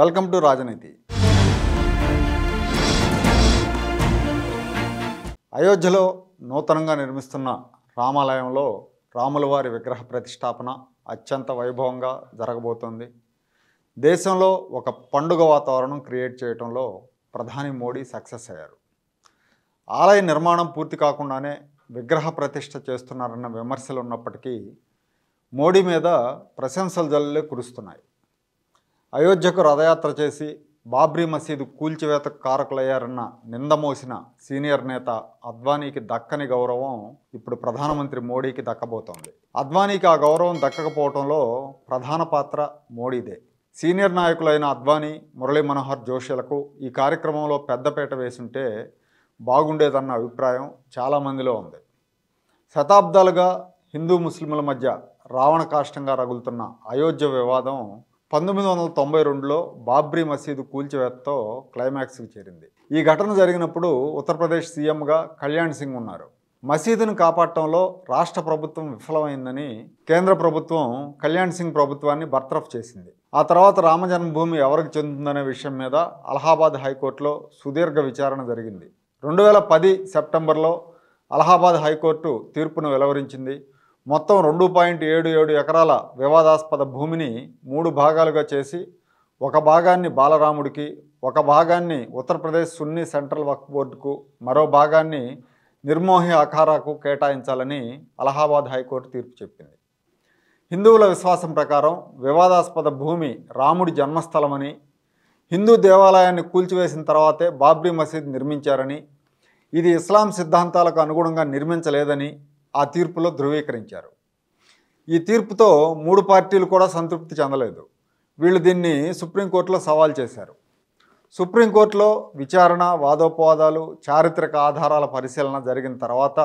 Welcome to రాజనీతి. అయోధ్యలో నూతనంగా నిర్మిస్తున్న రామాలయంలో రాముల వారి విగ్రహ ప్రతిష్టాపన అత్యంత వైభవంగా జరగబోతోంది. దేశంలో ఒక పండుగ వాతావరణం క్రియేట్ చేయడంలో ప్రధాని మోడీ సక్సెస్ అయ్యారు. ఆలయ నిర్మాణం పూర్తి కాకుండానే విగ్రహ ప్రతిష్ఠ చేస్తున్నారన్న విమర్శలు ఉన్నప్పటికీ మోడీ మీద ప్రశంసలు జల్లులే కురుస్తున్నాయి. అయోధ్యకు రథయాత్ర చేసి బాబ్రీ మసీదు కూల్చివేతకు కారకులయ్యారన్న నింద మోసిన సీనియర్ నేత అద్వానీకి దక్కని గౌరవం ఇప్పుడు ప్రధానమంత్రి మోడీకి దక్కబోతోంది. అద్వానీకి ఆ గౌరవం దక్కకపోవడంలో ప్రధాన పాత్ర మోడీదే. సీనియర్ నాయకులైన అద్వానీ, మురళీ మనోహర్ జోషిలకు ఈ కార్యక్రమంలో పెద్దపీట వేసుంటే బాగుండేదన్న అభిప్రాయం చాలామందిలో ఉంది. శతాబ్దాలుగా హిందూ ముస్లింల మధ్య రావణ కాష్టంగా రగులుతున్న అయోధ్య వివాదం 1992లో బాబ్రీ మసీదు కూల్చివేతతో క్లైమాక్స్కి చేరింది. ఈ ఘటన జరిగినప్పుడు ఉత్తరప్రదేశ్ సీఎంగా కళ్యాణ్ సింగ్ ఉన్నారు. మసీదును కాపాడటంలో రాష్ట్ర ప్రభుత్వం విఫలమైందని కేంద్ర ప్రభుత్వం కళ్యాణ్ సింగ్ ప్రభుత్వాన్ని బర్తరఫ్ చేసింది. ఆ తర్వాత రామజన్మభూమి ఎవరికి చెందుతుందనే విషయం మీద అలహాబాద్ హైకోర్టులో సుదీర్ఘ విచారణ జరిగింది. 2010 సెప్టెంబర్లో అలహాబాద్ హైకోర్టు తీర్పును వెలువరించింది. మొత్తం 2.77 ఎకరాల వివాదాస్పద భూమిని 3 భాగాలుగా చేసి ఒక భాగాన్ని బాలరాముడికి, ఒక భాగాన్ని ఉత్తరప్రదేశ్ సున్నీ సెంట్రల్ వక్ఫ్ బోర్డుకు, మరో భాగాన్ని నిర్మోహి అఖారాకు కేటాయించాలని అలహాబాద్ హైకోర్టు తీర్పు చెప్పింది. హిందువుల విశ్వాసం ప్రకారం వివాదాస్పద భూమి రాముడి జన్మస్థలమని, హిందూ దేవాలయాన్ని కూల్చివేసిన తర్వాతే బాబ్రీ మసీద్ నిర్మించారని, ఇది ఇస్లాం సిద్ధాంతాలకు అనుగుణంగా నిర్మించలేదని ఆ తీర్పులో ధృవీకరించారు. ఈ తీర్పుతో 3 పార్టీలు కూడా సంతృప్తి చెందలేదు. వీళ్ళు దీన్ని సుప్రీంకోర్టులో సవాల్ చేశారు. సుప్రీంకోర్టులో విచారణ, వాదోపవాదాలు, చారిత్రక ఆధారాల పరిశీలన జరిగిన తర్వాత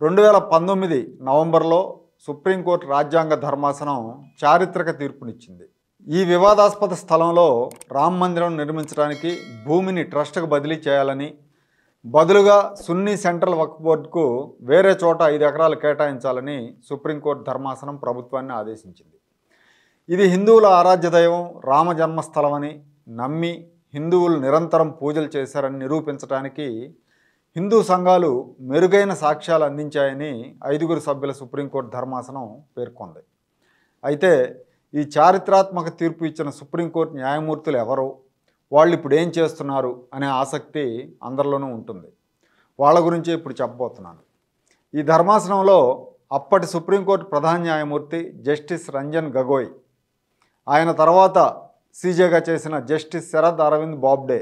2019 నవంబర్లో సుప్రీంకోర్టు రాజ్యాంగ ధర్మాసనం చారిత్రక తీర్పునిచ్చింది. ఈ వివాదాస్పద స్థలంలో రామ మందిరం నిర్మించడానికి భూమిని ట్రస్ట్కు బదిలీ చేయాలని, బదులుగా సున్నీ సెంట్రల్ వక్ఫ్ బోర్డుకు వేరే చోట 5 ఎకరాలు కేటాయించాలని సుప్రీంకోర్టు ధర్మాసనం ప్రభుత్వాన్ని ఆదేశించింది. ఇది హిందువుల ఆరాధ్య దైవం రామ జన్మస్థలమని నమ్మి హిందువులు నిరంతరం పూజలు చేశారని నిరూపించడానికి హిందూ సంఘాలు మెరుగైన సాక్ష్యాలు అందించాయని 5 సభ్యుల సుప్రీంకోర్టు ధర్మాసనం పేర్కొంది. అయితే ఈ చారిత్రాత్మక తీర్పు ఇచ్చిన సుప్రీంకోర్టు న్యాయమూర్తులు ఎవరు, వాళ్ళు ఇప్పుడు ఏం చేస్తున్నారు అనే ఆసక్తి అందరిలోనూ ఉంటుంది. వాళ్ళ గురించి ఇప్పుడు చెప్పబోతున్నాను. ఈ ధర్మాసనంలో అప్పటి సుప్రీంకోర్టు ప్రధాన న్యాయమూర్తి జస్టిస్ రంజన్ గగోయ్, ఆయన తర్వాత సీజేగా చేసిన జస్టిస్ శరద్ అరవింద్ బాబ్డే,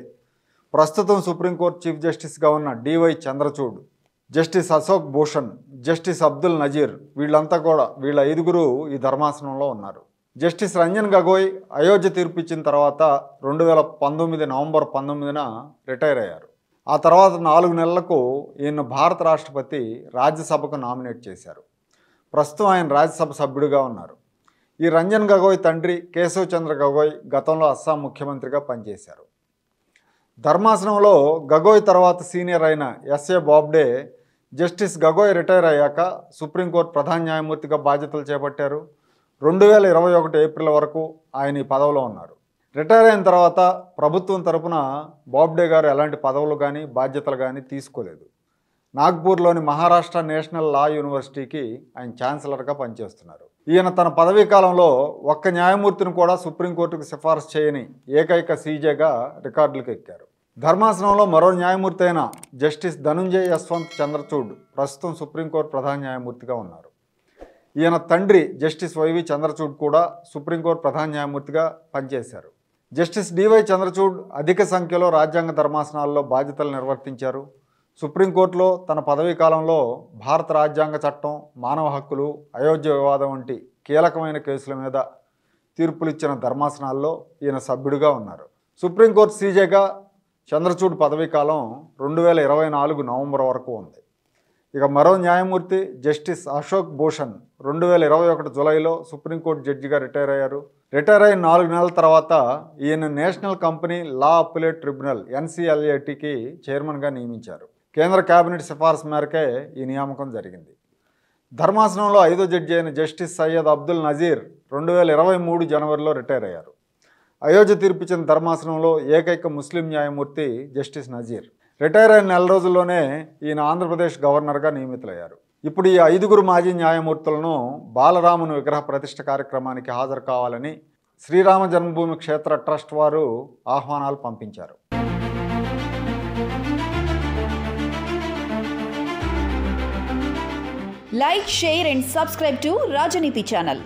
ప్రస్తుతం సుప్రీంకోర్టు చీఫ్ జస్టిస్గా ఉన్న DY Chandrachud, justice Ashok Bhushan, justice Abdul Nazir, వీళ్ళంతా కూడా వీళ్ళ 5 ఈ ధర్మాసనంలో ఉన్నారు. జస్టిస్ రంజన్ గగోయ్ అయోధ్య తీర్పు ఇచ్చిన తర్వాత 2019 నవంబర్ 19న రిటైర్ అయ్యారు. ఆ తర్వాత 4 నెలలకు ఈయన భారత రాష్ట్రపతి రాజ్యసభకు నామినేట్ చేశారు. ప్రస్తుతం ఆయన రాజ్యసభ సభ్యుడిగా ఉన్నారు. ఈ రంజన్ గగోయ్ తండ్రి కేశవ్ చంద్ర గగోయ్ గతంలో అస్సాం ముఖ్యమంత్రిగా పనిచేశారు. ధర్మాసనంలో గగోయ్ తర్వాత సీనియర్ అయిన SA Bobde justice Gogoi retire అయ్యాక సుప్రీంకోర్టు ప్రధాన న్యాయమూర్తిగా బాధ్యతలు చేపట్టారు. 2021 ఏప్రిల్ వరకు ఆయన ఈ పదవిలో ఉన్నారు. రిటైర్ అయిన తర్వాత ప్రభుత్వం తరపున బాబ్డే గారు ఎలాంటి పదవులు కానీ బాధ్యతలు కానీ తీసుకోలేదు. నాగ్పూర్లోని మహారాష్ట్ర నేషనల్ లా యూనివర్సిటీకి ఆయన ఛాన్సలర్గా పనిచేస్తున్నారు. ఈయన తన పదవీ కాలంలో ఒక్క న్యాయమూర్తిని కూడా సుప్రీంకోర్టుకు సిఫారసు చేయని ఏకైక సీజేగా రికార్డులకు ఎక్కారు. ధర్మాసనంలో మరో న్యాయమూర్తి అయిన జస్టిస్ ధనుంజయ్ యశ్వంత్ చంద్రచూడ్ ప్రస్తుతం సుప్రీంకోర్టు ప్రధాన న్యాయమూర్తిగా ఉన్నారు. ఈయన తండ్రి జస్టిస్ వైవి చంద్రచూడ్ కూడా సుప్రీంకోర్టు ప్రధాన న్యాయమూర్తిగా పనిచేశారు. జస్టిస్ డివై చంద్రచూడ్ అధిక సంఖ్యలో రాజ్యాంగ ధర్మాసనాల్లో బాధ్యతలు నిర్వర్తించారు. సుప్రీంకోర్టులో తన పదవీ కాలంలో భారత రాజ్యాంగ చట్టం, మానవ హక్కులు, అయోధ్య వివాదం వంటి కీలకమైన కేసుల మీద తీర్పులిచ్చిన ధర్మాసనాల్లో ఈయన సభ్యుడిగా ఉన్నారు. సుప్రీంకోర్టు సీజేగా చంద్రచూడ్ పదవీ కాలం 2024 నవంబర్ వరకు ఉంది. ఇక మరో న్యాయమూర్తి జస్టిస్ అశోక్ భూషణ్ 2021 జూలైలో సుప్రీంకోర్టు జడ్జిగా రిటైర్ అయ్యారు. రిటైర్ అయిన 4 నెలల తర్వాత ఈయన national company law appellate tribunal NCLATకి చైర్మన్గా నియమించారు. కేంద్ర కేబినెట్ సిఫార్సు మేరకే ఈ నియామకం జరిగింది. ధర్మాసనంలో 5వ జడ్జి అయిన జస్టిస్ సయ్యద్ అబ్దుల్ నజీర్ 2023 జనవరిలో రిటైర్ అయ్యారు. అయోధ్య తీర్పిచ్చిన ధర్మాసనంలో ఏకైక ముస్లిం న్యాయమూర్తి జస్టిస్ నజీర్. రిటైర్ అయిన నెల రోజుల్లోనే ఈయన ఆంధ్రప్రదేశ్ గవర్నర్గా నియమితులయ్యారు. ఇప్పుడు ఈ 5 మాజీ న్యాయమూర్తులను బాలరాముని విగ్రహ ప్రతిష్ఠ కార్యక్రమానికి హాజరు కావాలని శ్రీరామ జన్మభూమి క్షేత్ర ట్రస్ట్ వారు ఆహ్వానాలు పంపించారు. Like, share and subscribe to Rajaniti channel.